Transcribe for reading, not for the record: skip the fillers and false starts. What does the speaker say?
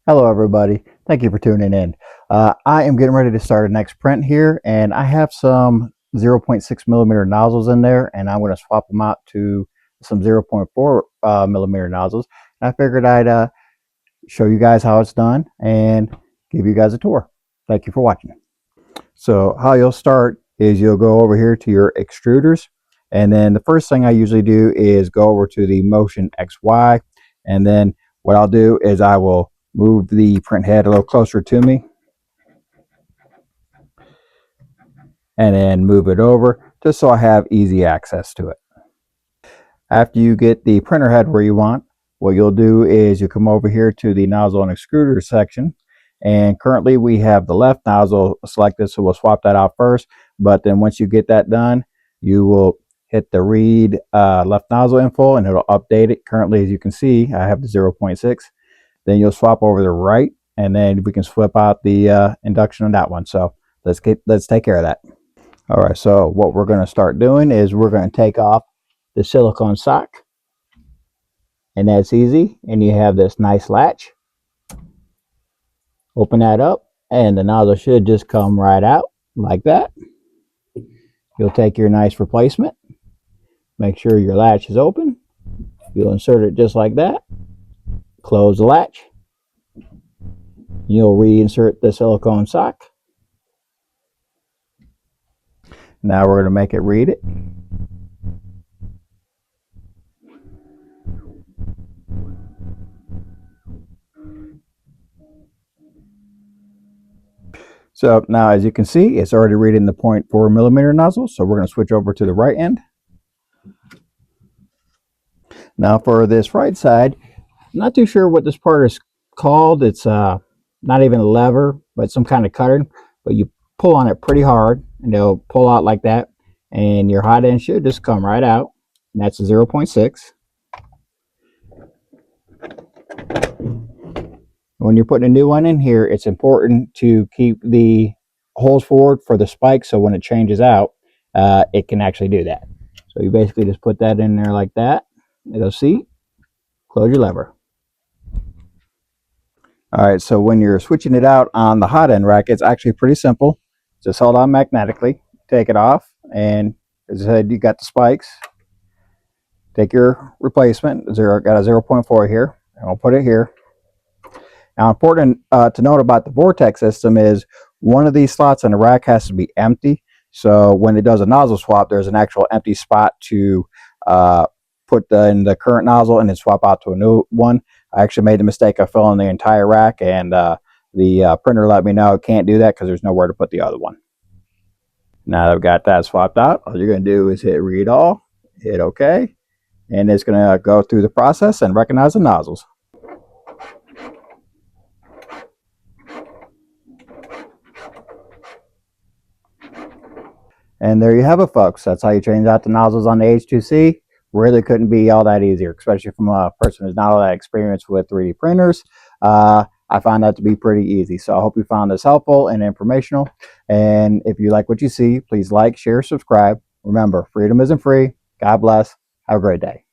Hello everybody, thank you for tuning in. I am getting ready to start a next print here, and I have some 0.6 millimeter nozzles in there, and I'm going to swap them out to some 0.4 millimeter nozzles. And I figured I'd show you guys how it's done and give you guys a tour. Thank you for watching. So how you'll start is you'll go over here to your extruders, and then the first thing I usually do is go over to the motion XY, and then what I'll do is I will move the print head a little closer to me and then move it over just so I have easy access to it. After you get the printer head where you want, what you'll do is you come over here to the nozzle and extruder section, and currently we have the left nozzle selected, so we'll swap that out first. But then once you get that done, you will hit the read left nozzle info and it'll update it. Currently, as you can see, I have the 0.6. Then you'll swap over the right, and then we can flip out the induction on that one. So let's take care of that. All right, so what we're going to start doing is we're going to take off the silicone sock, and that's easy. And you have this nice latch. Open that up, and the nozzle should just come right out like that. You'll take your nice replacement, make sure your latch is open. You'll insert it just like that, close the latch. You'll reinsert the silicone sock. Now we're going to make it read it. So now, as you can see, it's already reading the 0.4 millimeter nozzle. So we're going to switch over to the right end. Now for this right side, I'm not too sure what this part is called. It's not even a lever, but some kind of cutter. But you pull on it pretty hard, and it'll pull out like that. And your hot end should just come right out. And that's a 0.6. When you're putting a new one in here, it's important to keep the holes forward for the spike, so when it changes out, it can actually do that. So you basically just put that in there like that. It'll see. Close your lever. All right, so when you're switching it out on the hot end rack, it's actually pretty simple. Just hold on magnetically, take it off, and as I said, you got the spikes. Take your replacement, got a 0.4 here, and I'll put it here. Now, important to note about the vortex system is one of these slots in the rack has to be empty. So when it does a nozzle swap, there's an actual empty spot to put in the current nozzle and then swap out to a new one. I actually made the mistake of filling the entire rack, and the printer let me know it can't do that because there's nowhere to put the other one. Now that I've got that swapped out, all you're going to do is hit read all, hit OK, and it's going to go through the process and recognize the nozzles. And there you have it, folks. That's how you change out the nozzles on the H2C. Really couldn't be all that easier, especially from a person who's not all that experienced with 3D printers. I found that to be pretty easy. So I hope you found this helpful and informational. And if you like what you see, please like, share, subscribe. Remember, freedom isn't free. God bless. Have a great day.